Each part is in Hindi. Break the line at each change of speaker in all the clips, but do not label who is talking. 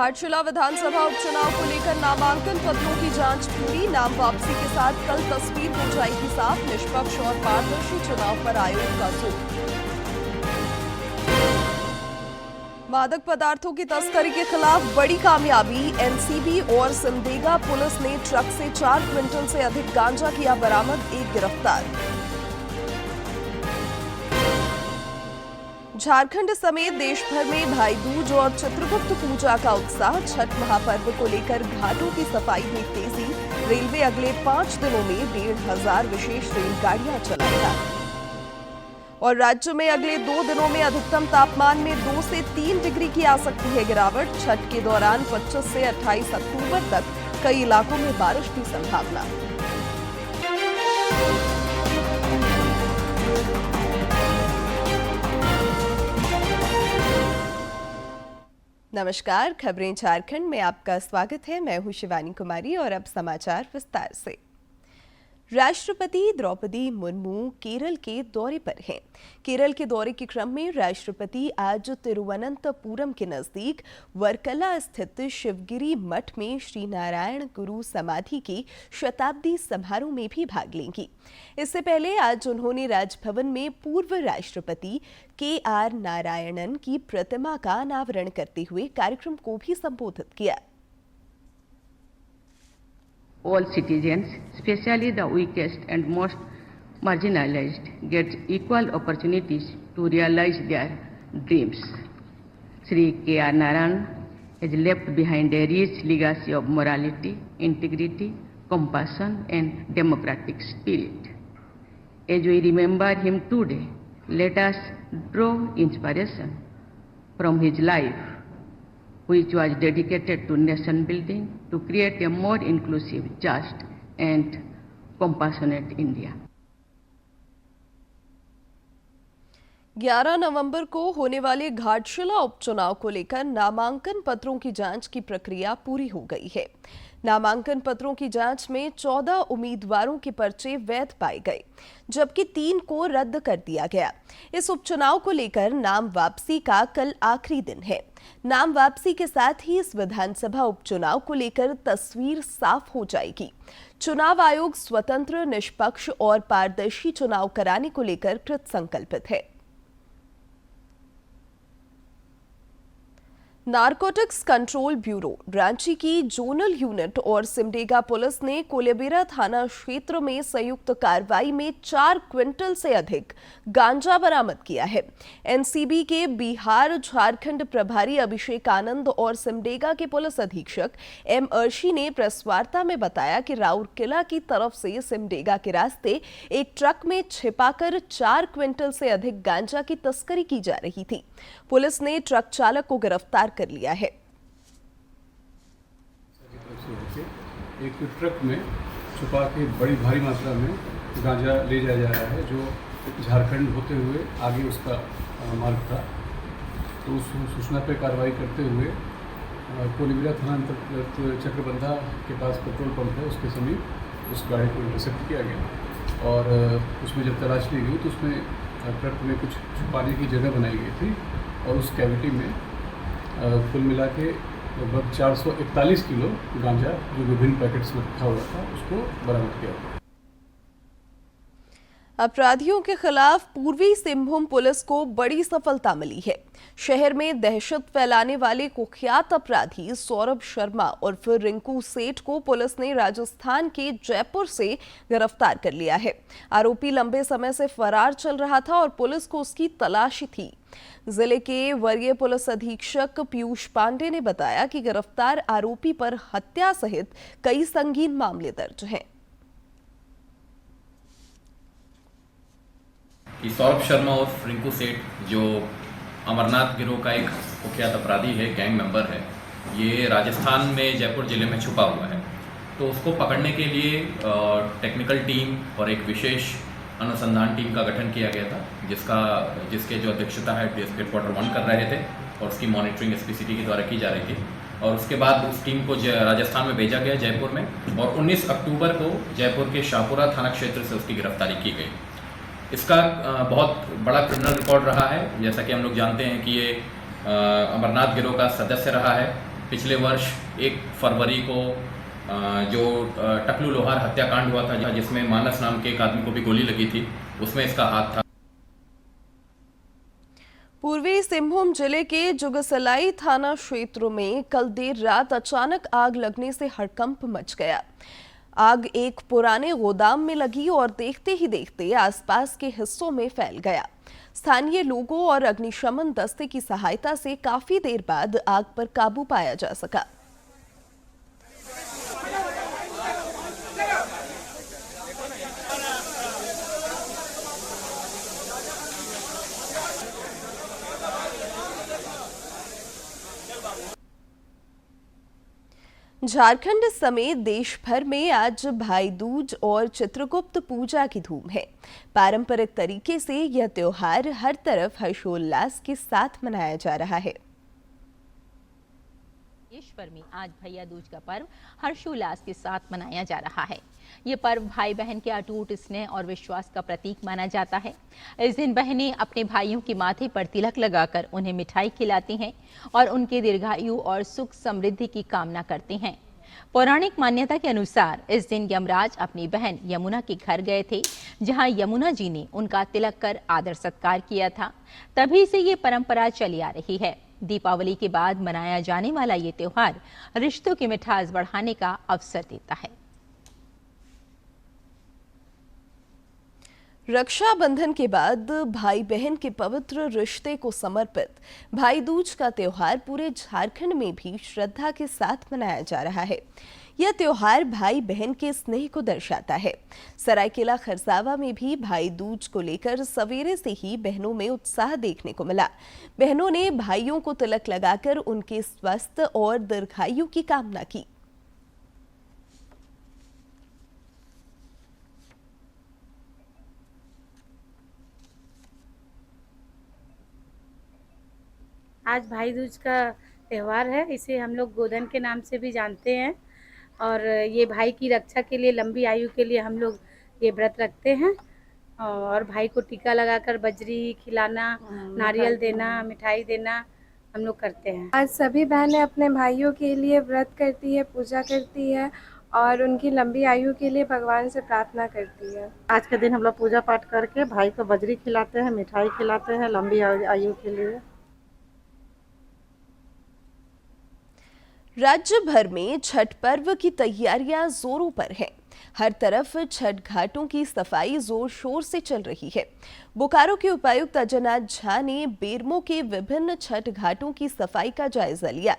घाटशिला विधानसभा उपचुनाव को लेकर नामांकन पत्रों की जांच पूरी। नाम वापसी के साथ कल तस्वीर हो जाएगी साफ। निष्पक्ष और पारदर्शी चुनाव पर आयोग का जोर। मादक पदार्थों की तस्करी के खिलाफ बड़ी कामयाबी। एनसीबी और सिमडेगा पुलिस ने ट्रक से 4 क्विंटल से अधिक गांजा किया बरामद, एक गिरफ्तार। झारखंड समेत देश भर में भाई दूज और चित्रगुप्त पूजा का उत्साह। छठ महापर्व को लेकर घाटों की सफाई में तेजी। रेलवे अगले 5 दिनों में 1,500 विशेष रेलगाड़ियां चलाएगा। और राज्य में अगले 2 दिनों में अधिकतम तापमान में 2 से 3 डिग्री की आ सकती है गिरावट। छठ के दौरान 25 से 28 अक्टूबर तक कई इलाकों में बारिश की संभावना। नमस्कार, खबरें झारखंड में आपका स्वागत है। मैं हूं शिवानी कुमारी और अब समाचार विस्तार से। राष्ट्रपति द्रौपदी मुर्मू केरल के दौरे पर हैं। केरल के दौरे के क्रम में राष्ट्रपति आज तिरुवनंतपुरम के नजदीक वर्कला स्थित शिवगिरी मठ में श्री नारायण गुरु समाधि के शताब्दी समारोह में भी भाग लेंगी। इससे पहले आज उन्होंने राजभवन में पूर्व राष्ट्रपति KR नारायणन की प्रतिमा का अनावरण करते हुए कार्यक्रम को भी संबोधित किया।
All citizens, especially the weakest and most marginalized, get equal opportunities to realize their dreams. Sri KR Narayan has left behind a rich legacy of morality, integrity, compassion, and democratic spirit. As we remember him today, let us draw inspiration from his life, which was dedicated to nation building, to create a more inclusive, just, and compassionate India.
11 नवंबर को होने वाले घाटशिला उपचुनाव को लेकर नामांकन पत्रों की जांच की प्रक्रिया पूरी हो गई है। नामांकन पत्रों की जांच में 14 उम्मीदवारों के पर्चे वैध पाए गए, जबकि 3 को रद्द कर दिया गया। इस उपचुनाव को लेकर नाम वापसी का कल आखिरी दिन है। नाम वापसी के साथ ही इस विधानसभा उपचुनाव को लेकर तस्वीर साफ हो जाएगी। चुनाव आयोग स्वतंत्र, निष्पक्ष और पारदर्शी चुनाव कराने को लेकर कृत संकल्पित है। नारकोटिक्स कंट्रोल ब्यूरो, रांची की जोनल यूनिट और सिमडेगा पुलिस ने कोलेबिरा थाना क्षेत्र में संयुक्त कार्रवाई में 4 क्विंटल से अधिक गांजा बरामद किया है। एनसीबी के बिहार झारखंड प्रभारी अभिषेक आनंद और सिमडेगा के पुलिस अधीक्षक M अर्शी ने प्रेस वार्ता में बताया कि राउरकेला की तरफ से सिमडेगा के रास्ते एक ट्रक में छिपाकर 4 क्विंटल से अधिक गांजा की तस्करी की जा रही थी। पुलिस ने ट्रक चालक को गिरफ्तार कर लिया है।
एक ट्रक में छुपा के बड़ी भारी मात्रा में गांजा ले जाया जा रहा है, जो झारखंड होते हुए आगे उसका मार्ग था। तो उस सूचना पर कार्रवाई करते हुए कोलेबिरा थाना अंतर्गत चक्रबंधा के पास पेट्रोल पंप है, उसके समीप उस गाड़ी को इंटरसेप्ट किया गया और उसमें जब तलाश ली गई तो उसमें ट्रक में कुछ छुपाने की जगह बनाई गई थी और उस कैविटी में कुल मिला के लगभग 441 किलो गांजा, जो विभिन्न पैकेट्स में रखा हुआ था, उसको बरामद किया।
अपराधियों के खिलाफ पूर्वी सिंहभूम पुलिस को बड़ी सफलता मिली है। शहर में दहशत फैलाने वाले कुख्यात अपराधी सौरभ शर्मा और फिर रिंकू सेठ को पुलिस ने राजस्थान के जयपुर से गिरफ्तार कर लिया है। आरोपी लंबे समय से फरार चल रहा था और पुलिस को उसकी तलाशी थी। जिले के वरीय पुलिस अधीक्षक पीयूष पांडे ने बताया कि गिरफ्तार आरोपी पर हत्या सहित कई संगीन मामले दर्ज हैं।
सौरभ शर्मा और रिंकू सेठ, जो अमरनाथ गिरोह का एक कुख्यात अपराधी है, गैंग मेंबर है, ये राजस्थान में जयपुर जिले में छुपा हुआ है। तो उसको पकड़ने के लिए टेक्निकल टीम और एक विशेष अनुसंधान टीम का गठन किया गया था, जिसके जो अध्यक्षता है डीएसपी हेडक्वार्टर 1 कर रहे थे और उसकी मॉनिटरिंग एसपीसीटी के द्वारा की जा रही थी। और उसके बाद उस टीम को राजस्थान में भेजा गया, जयपुर में, और 19 अक्टूबर को जयपुर के शाहपुरा थाना क्षेत्र से उसकी गिरफ्तारी की गई। इसका बहुत बड़ा क्रिमिनल रिकॉर्ड रहा है। जैसा कि हम लोग जानते हैं कि ये अमरनाथ गिरोह का सदस्य रहा है पिछले वर्ष 1 फरवरी को जो टकलू लोहार हत्याकांड हुआ था, जिसमें मानस नाम के एक आदमी को भी गोली लगी थी, उसमें इसका हाथ था।
पूर्वी सिंहभूम जिले के जुगसलाई थाना क्षेत्र में कल देर रात अचानक आग लगने से हड़कंप मच गया। आग एक पुराने गोदाम में लगी और देखते ही देखते आसपास के हिस्सों में फैल गया। स्थानीय लोगों और अग्निशमन दस्ते की सहायता से काफी देर बाद आग पर काबू पाया जा सका। झारखंड समेत देश भर में आज भाई दूज और चित्रगुप्त पूजा की धूम है। पारंपरिक तरीके से यह त्योहार हर तरफ हर्षोल्लास के साथ मनाया जा रहा है।
देशभर में आज भैया दूज का पर्व हर्षोल्लास के साथ मनाया जा रहा है। ये पर्व भाई बहन के अटूट स्नेह और विश्वास का प्रतीक माना जाता है। इस दिन बहनें अपने भाइयों के माथे पर तिलक लगाकर उन्हें मिठाई खिलाती हैं और उनके दीर्घायु और सुख समृद्धि की कामना करती हैं। पौराणिक मान्यता के अनुसार इस दिन यमराज अपनी बहन यमुना के घर गए थे, जहां यमुना जी ने उनका तिलक कर आदर सत्कार किया था। तभी से ये परंपरा चली आ रही है। दीपावली के बाद मनाया जाने वाला ये त्योहार रिश्तों की मिठास बढ़ाने का अवसर देता है।
रक्षाबंधन के बाद भाई बहन के पवित्र रिश्ते को समर्पित भाई दूज का त्योहार पूरे झारखंड में भी श्रद्धा के साथ मनाया जा रहा है। यह त्योहार भाई बहन के स्नेह को दर्शाता है। सरायकेला खरसावा में भी भाई दूज को लेकर सवेरे से ही बहनों में उत्साह देखने को मिला। बहनों ने भाइयों को तिलक लगाकर उनके स्वस्थ और दीर्घायु की कामना की।
आज भाई दूज का त्यौहार है। इसे हम लोग गोधन के नाम से भी जानते हैं और ये भाई की रक्षा के लिए, लंबी आयु के लिए हम लोग ये व्रत रखते हैं और भाई को टीका लगाकर बजरी खिलाना, नारियल देना, मिठाई देना हम लोग करते हैं।
आज सभी बहनें अपने भाइयों के लिए व्रत करती है, पूजा करती है और उनकी लंबी आयु के लिए भगवान से प्रार्थना करती है।
आज के दिन हम लोग पूजा पाठ करके भाई को बजरी खिलाते हैं, मिठाई खिलाते हैं लंबी आयु के लिए।
राज्य भर में छठ पर्व की तैयारियां जोरों पर हैं। हर तरफ छठ घाटों की सफाई जोर शोर से चल रही है। बोकारो के उपायुक्त अजयनाथ झा ने बेरमो के विभिन्न छठ घाटों की सफाई का जायजा लिया।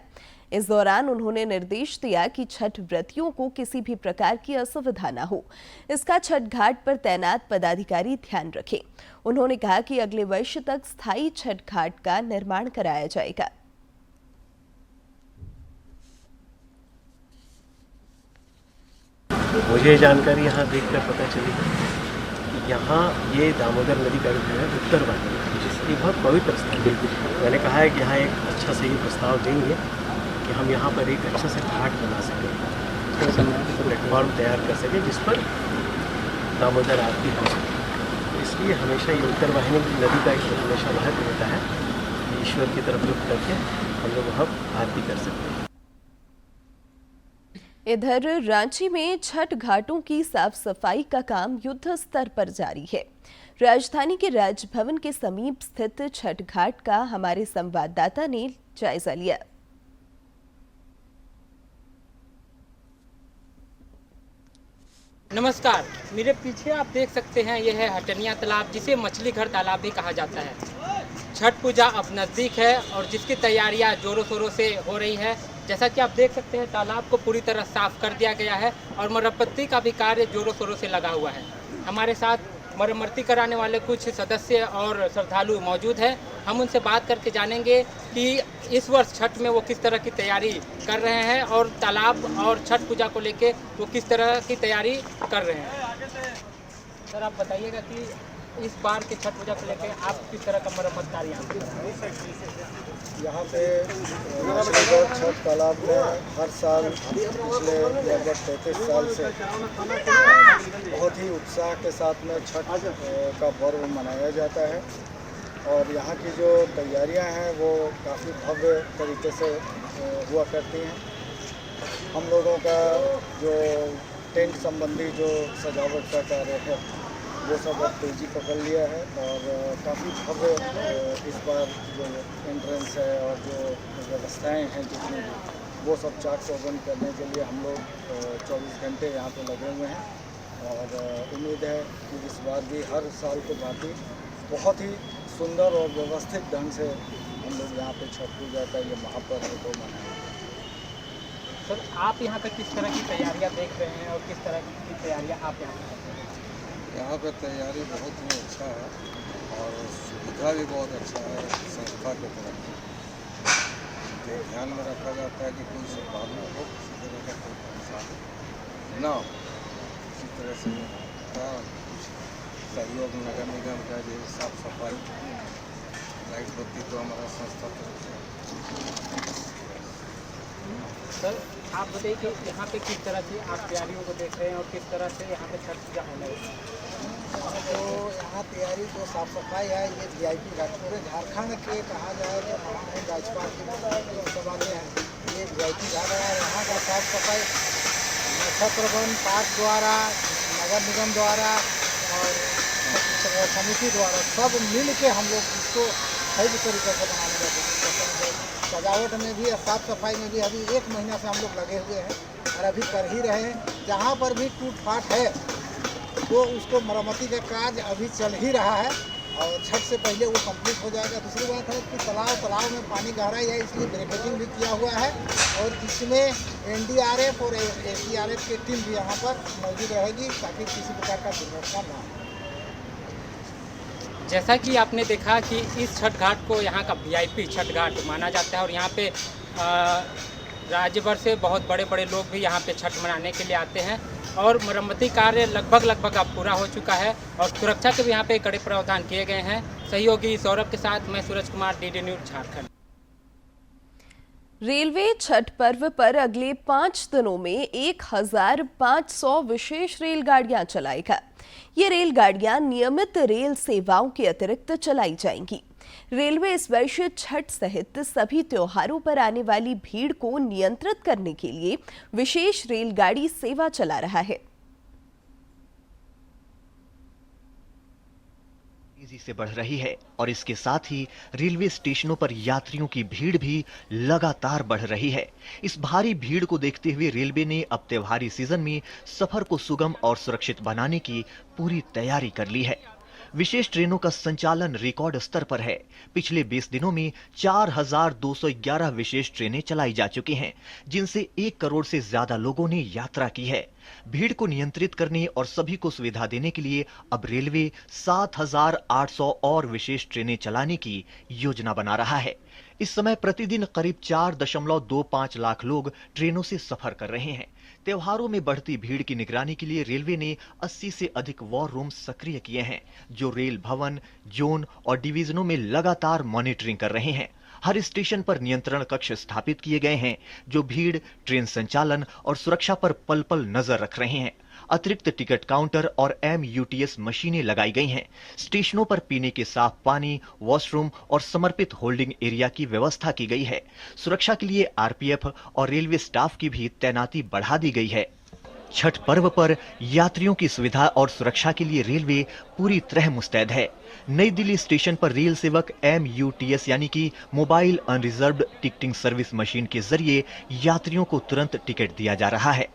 इस दौरान उन्होंने निर्देश दिया कि छठ व्रतियों को किसी भी प्रकार की असुविधा न हो। इसका छठ घाट पर तैनात पदाधिकारी ध्यान रखें। उन्होंने कहा कि अगले वर्ष तक स्थायी छठ घाट का निर्माण कराया जाएगा।
मुझे जानकारी यहाँ देखकर पता चली कि यहाँ ये दामोदर नदी का जो है उत्तर वाली है, जिसकी बहुत पवित्र स्थल है। मैंने कहा है कि यहाँ एक अच्छा से ये प्रस्ताव देंगे कि हम यहाँ पर एक अच्छा से घाट बना सकें, प्लेटफॉर्म तैयार कर सकें जिस पर दामोदर आरती हो सके। इसलिए हमेशा ये उत्तर वाहिनी नदी का एक हमेशा महत्व होता है, ईश्वर की तरफ रुख करके हम लोग वहाँ आरती कर सकते हैं।
इधर रांची में छठ घाटों की साफ सफाई का काम युद्ध स्तर पर जारी है। राजधानी के राजभवन के समीप स्थित छठ घाट का हमारे संवाददाता ने जायजा लिया।
नमस्कार, मेरे पीछे आप देख सकते हैं यह है हटनिया तालाब, जिसे मछली घर तालाब भी कहा जाता है। छठ पूजा अब नज़दीक है और जिसकी तैयारियां जोरों शोरों से हो रही है। जैसा कि आप देख सकते हैं तालाब को पूरी तरह साफ कर दिया गया है और मरम्मती का भी कार्य जोरों शोरों से लगा हुआ है। हमारे साथ मरम्मती कराने वाले कुछ सदस्य और श्रद्धालु मौजूद हैं। हम उनसे बात करके जानेंगे कि इस वर्ष छठ में वो किस तरह की तैयारी कर रहे हैं और तालाब और छठ पूजा को लेके वो किस तरह की तैयारी कर रहे हैं। सर, आप बताइएगा कि इस बार के छठ पूजा को लेकर आप किस तरह का मरम्मत कार्य
यहाँ पे छठ तालाब में हर साल पिछले लगभग 33 साल से बहुत ही उत्साह के साथ में छठ का पर्व मनाया जाता है और यहाँ की जो तैयारियाँ हैं वो काफ़ी भव्य तरीके से हुआ करती हैं। हम लोगों का जो टेंट संबंधी जो सजावट का कार्य है वो सब अब तेजी पकड़ लिया है और काफ़ी भव्य इस बार जो एंट्रेंस है और जो व्यवस्थाएं हैं जितनी वो सब चाक चौबंद करने के लिए हम लोग 24 घंटे यहाँ पे लगे हुए हैं और उम्मीद है कि इस बार भी हर साल के भांति बहुत ही सुंदर और व्यवस्थित ढंग से हम लोग यहाँ पे छठ पूजा का ये महापर्व को मनाएंगे।
सर, आप यहाँ पर किस तरह की तैयारियाँ देख रहे हैं और किस तरह की तैयारियाँ आप यहाँ पर करते हैं?
यहाँ पर तैयारी बहुत ही अच्छा है और सुविधा भी बहुत अच्छा है संस्था की तरफ से। ध्यान में रखा जाता है कि कोई सद्भावना हो, किसी तरह का कोई परेशानी ना हो, इसी तरह से का कुछ सहयोग नगर निगम का जैसे साफ सफाई लाइट बत्ती तो हमारा संस्था तरफ से।
सर, आप बताइए कि यहाँ पे किस तरह से आप तैयारियों को देख रहे हैं और किस तरह से यहाँ पे छठ पूजा होने वाली है?
तो यहाँ तैयारी जो साफ सफाई है ये VIP घाट पूरे झारखंड के कहा जाए तो महामहिम राज्यपाल की लोकसभा में है ये VIP घाट है। यहाँ का साफ सफाई नक्षत्र वन पार्क द्वारा, नगर निगम द्वारा और समिति द्वारा सब मिल के हम लोग इसको सही तरीके से बनाने जाते हैं। सजावट में भी और साफ सफाई में भी अभी 1 महीना से हम लोग लगे हुए हैं और अभी कर ही रहे हैं। जहाँ पर भी टूट फाट है तो उसको मरम्मती का कार्य अभी चल ही रहा है और छठ से पहले वो कंप्लीट हो जाएगा। दूसरी बात है कि तालाब में पानी गहराई है इसलिए बैरिकेडिंग भी किया हुआ है और इसमें NDRF और SDRF की टीम भी यहाँ पर मौजूद रहेगी ताकि किसी प्रकार का दुर्घटना ना हो।
जैसा कि आपने देखा कि इस छठ घाट को यहाँ का VIP छठ घाट माना जाता है और यहाँ पे राज्य भर से बहुत बड़े बड़े लोग भी यहाँ पे छठ मनाने के लिए आते हैं और मरम्मती कार्य लगभग अब पूरा हो चुका है और सुरक्षा के भी यहाँ पे कड़े प्रावधान किए गए हैं। सहयोगी सौरभ के साथ मैं Suraj Kumar, DD news Jharkhand.
Railway Chhath पर्व पर अगले 5 दिनों में 1500 विशेष रेलगाड़ियां चलाएगा। ये रेलगाड़ियां नियमित रेल सेवाओं के अतिरिक्त चलाई जाएंगी। रेलवे इस वर्ष छठ सहित सभी त्योहारों पर आने वाली भीड़ को नियंत्रित करने के लिए विशेष रेलगाड़ी सेवा चला रहा है।
तेजी से बढ़ रही है और इसके साथ ही रेलवे स्टेशनों पर यात्रियों की भीड़ भी लगातार बढ़ रही है। इस भारी भीड़ को देखते हुए रेलवे ने अब त्योहारी सीजन में सफर को सुगम और सुरक्षित बनाने की पूरी तैयारी कर ली है। विशेष ट्रेनों का संचालन रिकॉर्ड स्तर पर है। पिछले 20 दिनों में 4211 विशेष ट्रेनें चलाई जा चुकी हैं, जिनसे 1 करोड़ से ज्यादा लोगों ने यात्रा की है। भीड़ को नियंत्रित करने और सभी को सुविधा देने के लिए अब रेलवे 7800 और विशेष ट्रेनें चलाने की योजना बना रहा है। इस समय प्रतिदिन करीब 4.25 लाख लोग ट्रेनों से सफर कर रहे हैं। त्योहारों में बढ़ती भीड़ की निगरानी के लिए रेलवे ने 80 से अधिक वॉर रूम सक्रिय किए हैं, जो रेल भवन, जोन और डिवीजनों में लगातार मॉनिटरिंग कर रहे हैं। हर स्टेशन पर नियंत्रण कक्ष स्थापित किए गए हैं, जो भीड़, ट्रेन संचालन और सुरक्षा पर पल पल नजर रख रहे हैं। अतिरिक्त टिकट काउंटर और MUTS मशीनें लगाई गई हैं। स्टेशनों पर पीने के साफ पानी, वॉशरूम और समर्पित होल्डिंग एरिया की व्यवस्था की गई है। सुरक्षा के लिए RPF और रेलवे स्टाफ की भी तैनाती बढ़ा दी गई है। छठ पर्व पर यात्रियों की सुविधा और सुरक्षा के लिए रेलवे पूरी तरह मुस्तैद है। नई दिल्ली स्टेशन पर रेल सेवक MUTS यानी कि mobile unreserved ticketing service machine के जरिए यात्रियों को तुरंत टिकट दिया जा रहा है।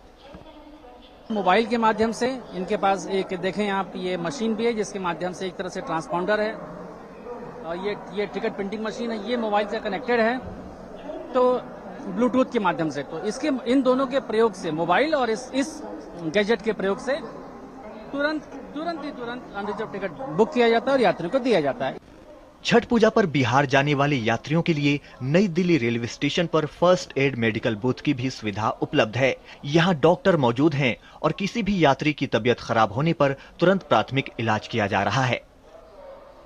मोबाइल के माध्यम से इनके पास एक देखें आप, ये मशीन भी है जिसके माध्यम से एक तरह से ट्रांसपॉन्डर है और ये टिकट प्रिंटिंग मशीन है, ये मोबाइल से कनेक्टेड है तो ब्लूटूथ के माध्यम से। तो इसके इन दोनों के प्रयोग से, मोबाइल और इस गैजेट के प्रयोग से तुरंत अनरिजर्व टिकट बुक किया जाता है और यात्रियों को दिया जाता है।
छठ पूजा पर बिहार जाने वाले यात्रियों के लिए नई दिल्ली रेलवे स्टेशन पर फर्स्ट एड मेडिकल बूथ की भी सुविधा उपलब्ध है। यहाँ डॉक्टर मौजूद हैं और किसी भी यात्री की तबीयत खराब होने पर तुरंत प्राथमिक इलाज किया जा रहा है।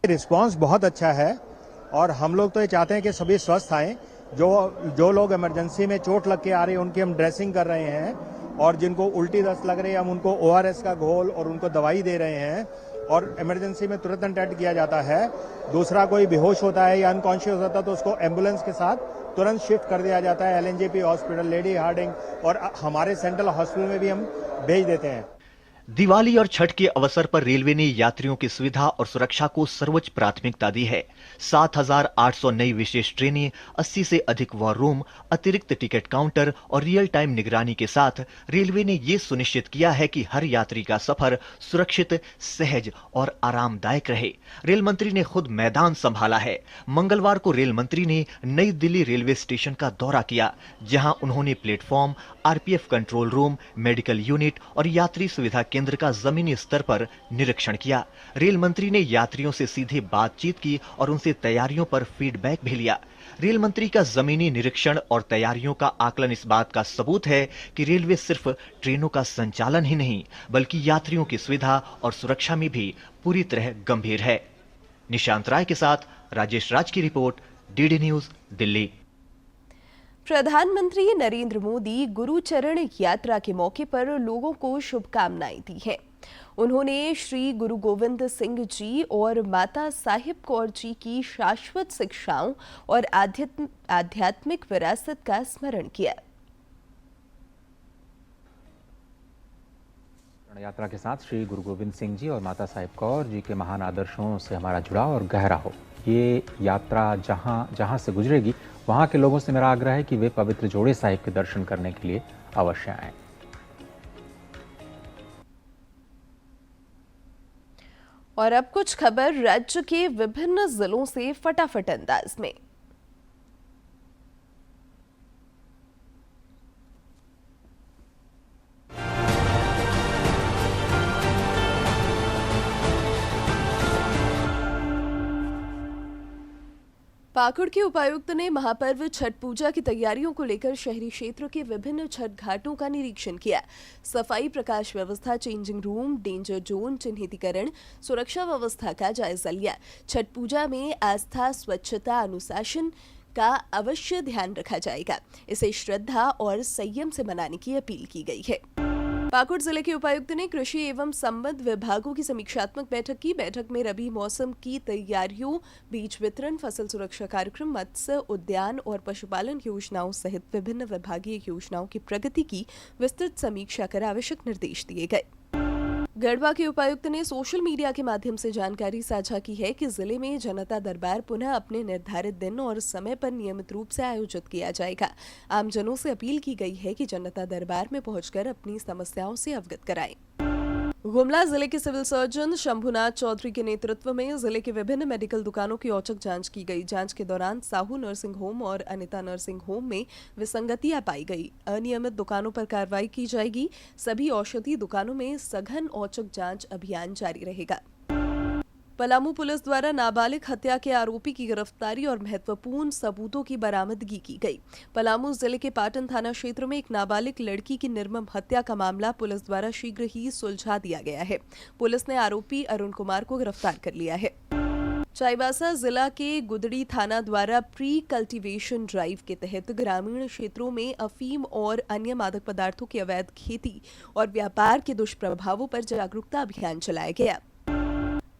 रिस्पांस बहुत अच्छा है और हम लोग तो ये चाहते हैं कि सभी स्वस्थ आएं। जो लोग इमरजेंसी में चोट लग के आ रहे हैं उनकी हम ड्रेसिंग कर रहे हैं और जिनको उल्टी दस्त लग रही है हम उनको ORS का घोल और उनको दवाई दे रहे हैं और इमरजेंसी में तुरंत अटेंड किया जाता है। दूसरा, कोई बेहोश होता है या अनकॉन्शियस होता है तो उसको एम्बुलेंस के साथ तुरंत शिफ्ट कर दिया जाता है एलएनजेपी हॉस्पिटल, लेडी हार्डिंग और हमारे सेंट्रल हॉस्पिटल में भी हम भेज देते हैं।
दिवाली और छठ के अवसर पर रेलवे ने यात्रियों की सुविधा और सुरक्षा को सर्वोच्च प्राथमिकता दी है। 7,800 नई विशेष ट्रेनें, 80 से अधिक वॉर रूम, अतिरिक्त टिकट काउंटर और रियल टाइम निगरानी के साथ रेलवे ने यह सुनिश्चित किया है कि हर यात्री का सफर सुरक्षित, सहज और आरामदायक रहे। रेल मंत्री ने खुद मैदान संभाला है। मंगलवार को रेल मंत्री ने नई दिल्ली रेलवे स्टेशन का दौरा किया, जहां उन्होंने platform, RPF control room, medical unit और यात्री सुविधा केंद्र का जमीनी स्तर पर निरीक्षण किया। रेल मंत्री ने यात्रियों से सीधे बातचीत की और उनसे तैयारियों पर फीडबैक भी लिया। रेल मंत्री का जमीनी निरीक्षण और तैयारियों का आकलन इस बात का सबूत है कि रेलवे सिर्फ ट्रेनों का संचालन ही नहीं, बल्कि यात्रियों की सुविधा और सुरक्षा में भी पूरी तरह गंभीर है। निशांत राय के साथ राजेश राज की रिपोर्ट, डीडी न्यूज, दिल्ली।
प्रधानमंत्री नरेंद्र मोदी गुरुचरण यात्रा के मौके पर लोगों को शुभकामनाएं दी हैं। उन्होंने श्री गुरु गोविंद सिंह जी और माता साहिब कौर जी की शाश्वत शिक्षाओं और आध्यात्मिक विरासत का स्मरण किया।
यात्रा के साथ श्री गुरु गोविंद सिंह जी और माता साहिब कौर जी के महान आदर्शों से हमारा जुड़ाव और गहरा हो। ये यात्रा जहां से गुजरेगी, वहां के लोगों से मेरा आग्रह है कि वे पवित्र जोड़े साहिब के दर्शन करने के लिए अवश्य आएं।
और अब कुछ खबर राज्य के विभिन्न जिलों से फटाफट अंदाज में। पाकुड़ के उपायुक्त ने महापर्व छठ पूजा की तैयारियों को लेकर शहरी क्षेत्र के विभिन्न छठ घाटों का निरीक्षण किया। सफाई, प्रकाश व्यवस्था, चेंजिंग रूम, डेंजर जोन चिन्हितीकरण, सुरक्षा व्यवस्था का जायजा लिया। छठ पूजा में आस्था, स्वच्छता, अनुशासन का अवश्य ध्यान रखा जाएगा। इसे श्रद्धा और संयम से मनाने की अपील की गई है। पाकुड़ जिले के उपायुक्त ने कृषि एवं संबद्ध विभागों की समीक्षात्मक बैठक की। बैठक में रबी मौसम की तैयारियों, बीज वितरण, फसल सुरक्षा कार्यक्रम, मत्स्य उद्यान और पशुपालन योजनाओं सहित विभिन्न विभागीय योजनाओं की प्रगति की विस्तृत समीक्षा कर आवश्यक निर्देश दिए गए। गढ़वा के उपायुक्त ने सोशल मीडिया के माध्यम से जानकारी साझा की है कि जिले में जनता दरबार पुनः अपने निर्धारित दिन और समय पर नियमित रूप से आयोजित किया जाएगा। आमजनों से अपील की गई है कि जनता दरबार में पहुंचकर अपनी समस्याओं से अवगत कराएं। गुमला जिले के सिविल सर्जन शंभुनाथ चौधरी के नेतृत्व में जिले के विभिन्न मेडिकल दुकानों की औचक जांच की गई। जांच के दौरान साहू नर्सिंग होम और अनिता नर्सिंग होम में विसंगतियां पाई गई। अनियमित दुकानों पर कार्रवाई की जाएगी। सभी औषधि दुकानों में सघन औचक जांच अभियान जारी रहेगा। पलामू पुलिस द्वारा नाबालिग हत्या के आरोपी की गिरफ्तारी और महत्वपूर्ण सबूतों की बरामदगी की गई। पलामू जिले के पाटन थाना क्षेत्र में एक नाबालिग लड़की की निर्मम हत्या का मामला पुलिस द्वारा शीघ्र ही सुलझा दिया गया है। पुलिस ने आरोपी अरुण कुमार को गिरफ्तार कर लिया है। चाईबासा जिला के गुदड़ी थाना द्वारा प्री कल्टीवेशन ड्राइव के तहत ग्रामीण क्षेत्रों में अफीम और अन्य मादक पदार्थों की अवैध खेती और व्यापार के दुष्प्रभावों पर जागरूकता अभियान चलाया गया।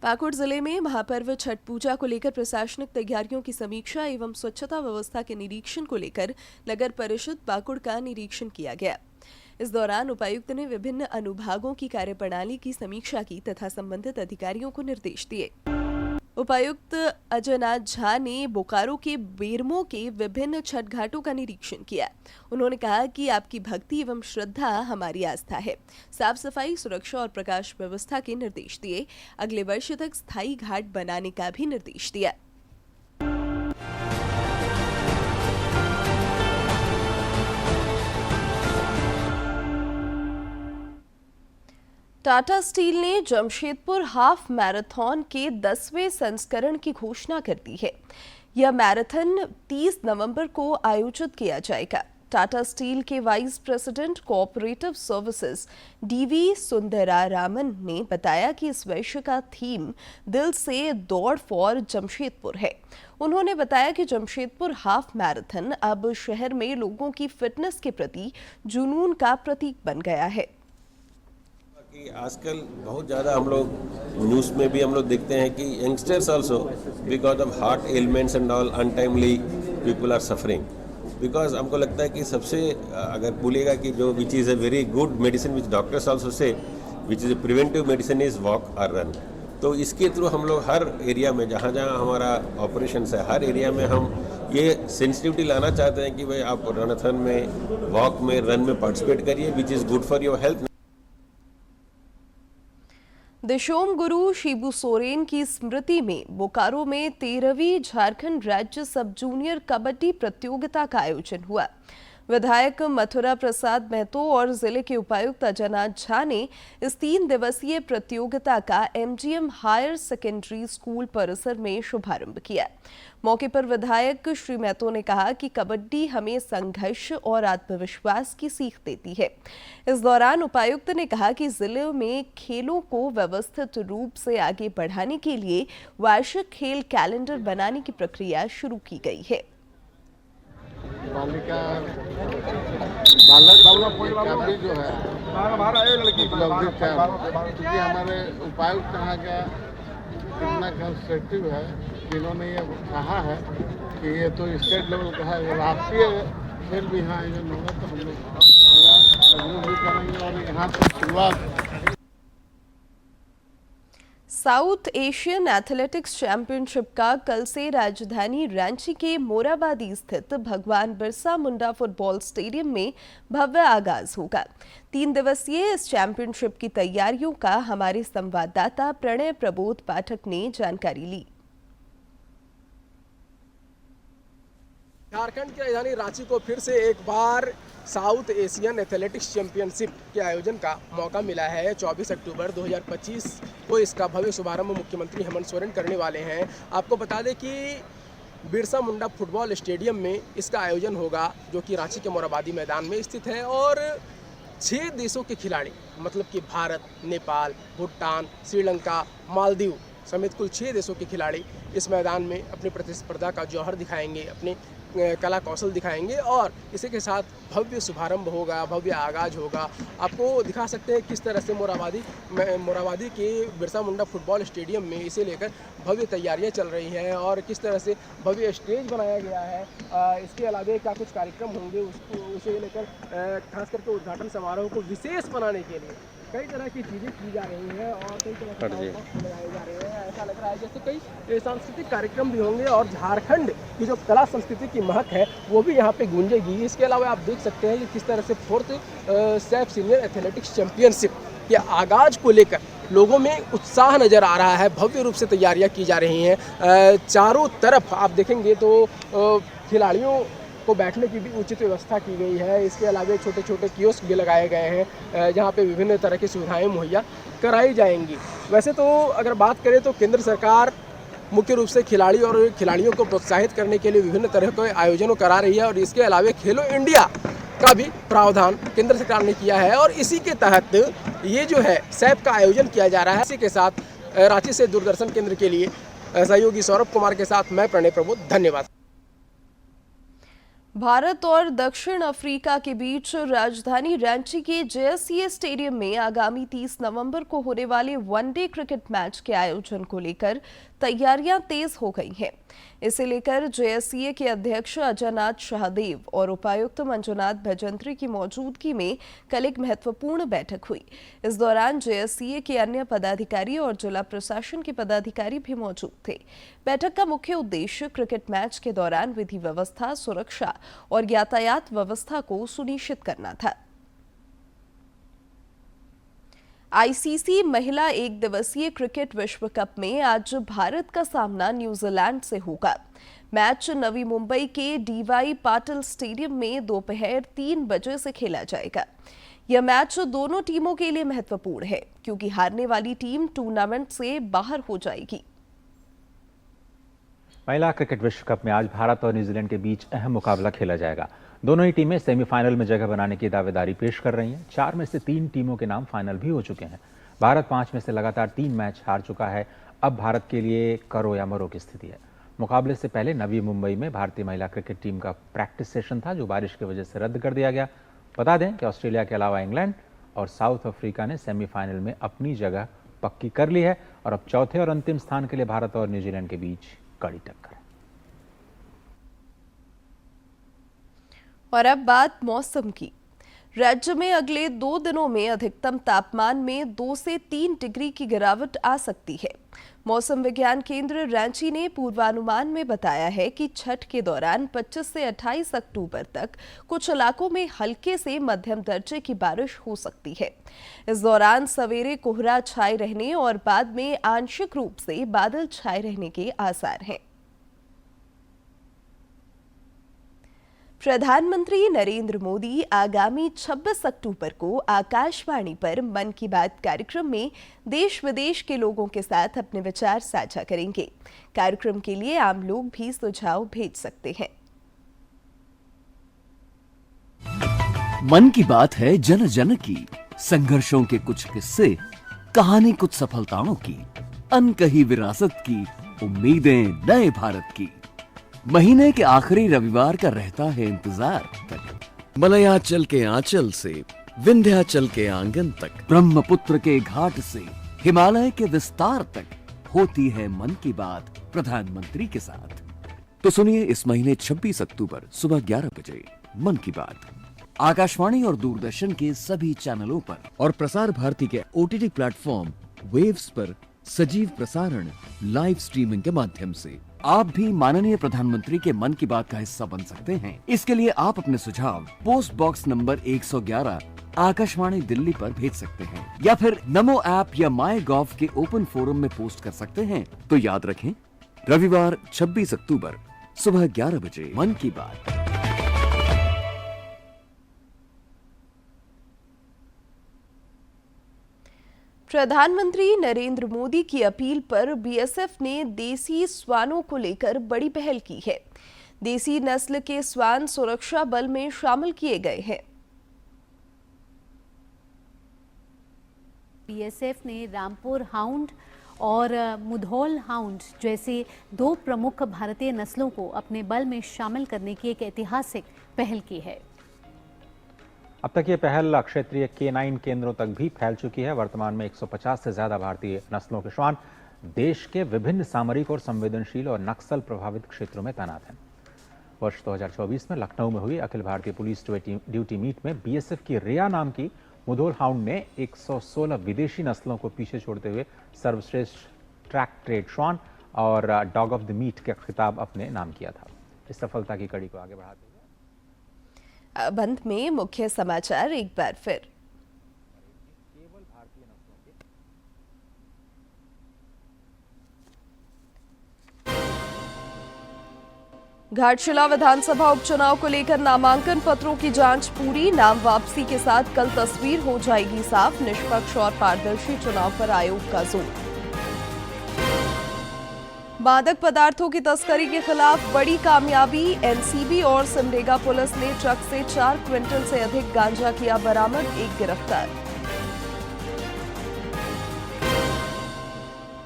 पाकुड़ जिले में महापर्व छठ पूजा को लेकर प्रशासनिक तैयारियों की समीक्षा एवं स्वच्छता व्यवस्था के निरीक्षण को लेकर नगर परिषद पाकुड़ का निरीक्षण किया गया। इस दौरान उपायुक्त ने विभिन्न अनुभागों की कार्यप्रणाली की समीक्षा की तथा संबंधित अधिकारियों को निर्देश दिए। उपायुक्त अजयनाथ झा ने बोकारो के बेरमो के विभिन्न छठ घाटों का निरीक्षण किया। उन्होंने कहा कि आपकी भक्ति एवं श्रद्धा हमारी आस्था है। साफ सफाई, सुरक्षा और प्रकाश व्यवस्था के निर्देश दिए। अगले वर्ष तक स्थायी घाट बनाने का भी निर्देश दिया। टाटा स्टील ने जमशेदपुर हाफ मैराथन के 10वें संस्करण की घोषणा कर दी है। यह मैराथन 30 नवंबर को आयोजित किया जाएगा। टाटा स्टील के vice president cooperative services DV Sundararaman ने बताया कि इस वर्ष का थीम दिल से दौड़ फॉर जमशेदपुर है। उन्होंने बताया कि जमशेदपुर हाफ मैराथन अब शहर में लोगों की फिटनेस के प्रति जुनून का प्रतीक बन गया है।
आजकल बहुत ज़्यादा हम लोग न्यूज़ में भी हम लोग देखते हैं कि youngsters also because of heart elements and all untimely people are suffering. Because हमको लगता है कि सबसे अगर बोलेगा कि जो which is a very good medicine which doctors also से which is a preventive medicine is walk और रन। तो इसके थ्रू हम लोग हर एरिया में जहाँ जहाँ हमारा ऑपरेशन है हर एरिया में हम ये सेंसिटिविटी लाना चाहते हैं कि भाई आप रनाथन में, वॉक में, रन में पार्टिसिपेट करिए which is good for your health.
Dishom गुरु शिबू सोरेन की स्मृति में बोकारो में 13वीं झारखंड राज्य सब जूनियर कबड्डी प्रतियोगिता का आयोजन हुआ। विधायक मथुरा प्रसाद महतो और जिले के उपायुक्त अजयनाथ झा ने इस 3 दिवसीय प्रतियोगिता का एमजीएम हायर सेकेंडरी स्कूल परिसर में शुभारंभ किया। मौके पर विधायक श्री महतो ने कहा कि कबड्डी हमें संघर्ष और आत्मविश्वास की सीख देती है। इस दौरान उपायुक्त ने कहा कि जिले में खेलों को व्यवस्थित रूप से आगे बढ़ाने के लिए वार्षिक खेल कैलेंडर बनाने की प्रक्रिया शुरू की गई है।
बालिका बालक का भी जो है उपलब्धि क्योंकि हमारे उपायुक्त कहा गया कितना कंस्ट्रक्टिव है कि इन्होंने ये कहा है कि ये तो स्टेट लेवल का है, राष्ट्रीय खेल भी यहाँ आयोजन होगा तो हम लोग सहयोग भी करेंगे और यहाँ से शुरुआत।
साउथ एशियन एथलेटिक्स चैंपियनशिप का कल से राजधानी रांची के मोराबादी स्थित भगवान बिरसा मुंडा फुटबॉल स्टेडियम में भव्य आगाज होगा। 3 दिवसीय इस चैंपियनशिप की तैयारियों का हमारे संवाददाता प्रणय प्रबोध पाठक ने जानकारी ली।
झारखंड की राजधानी रांची को फिर से एक बार साउथ एशियन एथलेटिक्स चैंपियनशिप के आयोजन का मौका मिला है। 24 अक्टूबर 2025 को इसका भव्य शुभारंभ मुख्यमंत्री हेमंत सोरेन करने वाले हैं। आपको बता दें कि बिरसा मुंडा फुटबॉल स्टेडियम में इसका आयोजन होगा, जो कि रांची के मोराबादी मैदान में स्थित है। और 6 देशों के खिलाड़ी, मतलब कि भारत, नेपाल, भूटान, श्रीलंका, मालदीव समेत कुल 6 देशों के खिलाड़ी इस मैदान में अपनी प्रतिस्पर्धा का जौहर दिखाएंगे, अपने कला कौशल दिखाएंगे और इसी के साथ भव्य शुभारंभ होगा, भव्य आगाज होगा। आपको दिखा सकते हैं किस तरह से मोराबादी के बिरसा मुंडा फुटबॉल स्टेडियम में इसे लेकर भव्य तैयारियां चल रही हैं और किस तरह से भव्य स्टेज बनाया गया है। इसके अलावा क्या कुछ कार्यक्रम होंगे उसे लेकर खास करके उद्घाटन समारोह को विशेष बनाने के लिए कई तरह की चीज़ें की जा रही हैं और कई तरह के लगाए जा रहे हैं। ऐसा लग रहा है जैसे कई सांस्कृतिक कार्यक्रम भी होंगे और झारखंड की जो कला संस्कृति की महक है वो भी यहाँ पे गूंजेगी। इसके अलावा आप देख सकते हैं कि किस तरह से 4th सब सीनियर एथलेटिक्स चैंपियनशिप के आगाज को लेकर लोगों में उत्साह नज़र आ रहा है। भव्य रूप से तैयारियाँ की जा रही हैं। चारों तरफ आप देखेंगे तो खिलाड़ियों को बैठने की भी उचित व्यवस्था की गई है। इसके अलावा छोटे छोटे कियोस्क भी लगाए गए हैं जहां पे विभिन्न तरह की सुविधाएं मुहैया कराई जाएंगी। वैसे तो अगर बात करें तो केंद्र सरकार मुख्य रूप से खिलाड़ी और खिलाड़ियों को प्रोत्साहित करने के लिए विभिन्न तरह के आयोजनों करा रही है और इसके अलावा खेलो इंडिया का भी प्रावधान केंद्र सरकार ने किया है और इसी के तहत ये जो है सैप का आयोजन किया जा रहा है। इसी के साथ रांची से दूरदर्शन केंद्र के लिए सहयोगी सौरभ कुमार के साथ मैं प्रणय प्रबोध, धन्यवाद।
भारत और दक्षिण अफ्रीका के बीच राजधानी रांची के जेएससीए स्टेडियम में आगामी 30 नवंबर को होने वाले वनडे क्रिकेट मैच के आयोजन को लेकर तैयारियां तेज हो गई हैं। इसे लेकर जेएससीए के अध्यक्ष अजयनाथ शाहदेव और उपायुक्त मंजुनाथ भजंत्री की मौजूदगी में कल एक महत्वपूर्ण बैठक हुई। इस दौरान जेएससीए के अन्य पदाधिकारी और जिला प्रशासन के पदाधिकारी भी मौजूद थे। बैठक का मुख्य उद्देश्य क्रिकेट मैच के दौरान विधि व्यवस्था, सुरक्षा और यातायात व्यवस्था को सुनिश्चित करना था। आईसीसी महिला 1 दिवसीय क्रिकेट विश्व कप में आज भारत का सामना न्यूजीलैंड से होगा। मैच नवी मुंबई के डीवाई पाटिल स्टेडियम में दोपहर 3 बजे से खेला जाएगा। यह मैच दोनों टीमों के लिए महत्वपूर्ण है क्योंकि हारने वाली टीम टूर्नामेंट से बाहर हो जाएगी।
महिला क्रिकेट विश्व कप में आज भारत और न्यूजीलैंड के बीच अहम मुकाबला खेला जाएगा। दोनों ही टीमें सेमीफाइनल में जगह बनाने की दावेदारी पेश कर रही हैं। 4 में से 3 टीमों के नाम फाइनल भी हो चुके हैं। भारत 5 में से लगातार 3 मैच हार चुका है। अब भारत के लिए करो या मरो की स्थिति है। मुकाबले से पहले नवी मुंबई में भारतीय महिला क्रिकेट टीम का प्रैक्टिस सेशन था जो बारिश की वजह से रद्द कर दिया गया। बता दें कि ऑस्ट्रेलिया के अलावा इंग्लैंड और साउथ अफ्रीका ने सेमीफाइनल में अपनी जगह पक्की कर ली है और अब चौथे और अंतिम स्थान के लिए भारत और न्यूजीलैंड के बीच कड़ी टक्कर।
और अब बात मौसम की। राज्य में अगले 2 दिनों में अधिकतम तापमान में 2 से 3 डिग्री की गिरावट आ सकती है। मौसम विज्ञान केंद्र रांची ने पूर्वानुमान में बताया है कि छठ के दौरान 25 से 28 अक्टूबर तक कुछ इलाकों में हल्के से मध्यम दर्जे की बारिश हो सकती है। इस दौरान सवेरे कोहरा छाए रहने और बाद में आंशिक रूप से बादल छाए रहने के आसार हैं। प्रधानमंत्री नरेंद्र मोदी आगामी 26 अक्टूबर को आकाशवाणी पर मन की बात कार्यक्रम में देश विदेश के लोगों के साथ अपने विचार साझा करेंगे। कार्यक्रम के लिए आम लोग भी सुझाव भेज सकते हैं।
मन की बात है जन जन की, संघर्षों के कुछ किस्से, कहानी कुछ सफलताओं की, अनकही विरासत की, उम्मीदें नए भारत की। महीने के आखिरी रविवार का रहता है इंतजार तक।
मलयाचल के आंचल से विंध्याचल के आंगन तक,
ब्रह्मपुत्र के घाट से हिमालय के विस्तार तक होती है मन की बात प्रधानमंत्री के साथ। तो सुनिए इस महीने 26 अक्टूबर सुबह 11 बजे मन की बात आकाशवाणी और दूरदर्शन के सभी चैनलों पर
और प्रसार भारती के OTT प्लेटफॉर्म वेव्स पर सजीव प्रसारण लाइव स्ट्रीमिंग के माध्यम से।
आप भी माननीय प्रधानमंत्री के मन की बात का हिस्सा बन सकते हैं। इसके लिए आप अपने सुझाव post box number 111 Akashvani Delhi पर भेज सकते हैं या फिर नमो ऐप या MyGov के ओपन फोरम में पोस्ट कर सकते हैं। तो याद रखें, रविवार 26 अक्टूबर सुबह 11 बजे मन की बात।
प्रधानमंत्री नरेंद्र मोदी की अपील पर बीएसएफ ने देसी श्वानों को लेकर बड़ी पहल की है। देसी नस्ल के श्वान सुरक्षा बल में शामिल किए गए हैं।
बीएसएफ ने रामपुर हाउंड और मुधोल हाउंड जैसे 2 प्रमुख भारतीय नस्लों को अपने बल में शामिल करने की एक ऐतिहासिक पहल की है।
अब तक ये पहल क्षेत्रीय K9 केंद्रों तक भी फैल चुकी है। वर्तमान में 150 से ज्यादा भारतीय नस्लों के श्वान देश के विभिन्न सामरिक और संवेदनशील और नक्सल प्रभावित क्षेत्रों में तैनात हैं। वर्ष 2024 में लखनऊ में हुई Akhil Bharatiya police duty meet में बीएसएफ की रिया नाम की मुधोल हाउंड ने 116 विदेशी नस्लों को पीछे छोड़ते हुए सर्वश्रेष्ठ ट्रैक ट्रेड श्वान और डॉग ऑफ द मीट का खिताब अपने नाम किया था। इस सफलता की कड़ी को आगे बढ़ाते हुए
अब अंत में मुख्य समाचार एक बार फिर। घाटशिला विधानसभा उपचुनाव को लेकर नामांकन पत्रों की जांच पूरी। नाम वापसी के साथ कल तस्वीर हो जाएगी साफ। निष्पक्ष और पारदर्शी चुनाव पर आयोग का जोर। मादक पदार्थों की तस्करी के खिलाफ बड़ी कामयाबी। एनसीबी और सिमडेगा पुलिस ने ट्रक से 4 क्विंटल से अधिक गांजा किया बरामद, एक गिरफ्तार।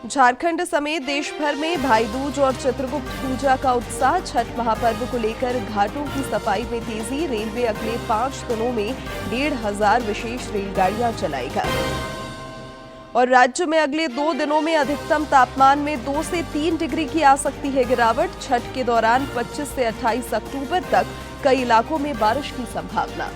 झारखंड समेत देश भर में भाई दूज और चित्रगुप्त पूजा का उत्साह। छठ महापर्व को लेकर घाटों की सफाई में तेजी। रेलवे अगले 5 दिनों में 1,500 विशेष रेलगाड़ियां चलाएगा। और राज्य में अगले 2 दिनों में अधिकतम तापमान में 2 से 3 डिग्री की आ सकती है गिरावट। छठ के दौरान 25 से 28 अक्टूबर तक कई इलाकों में बारिश की संभावना।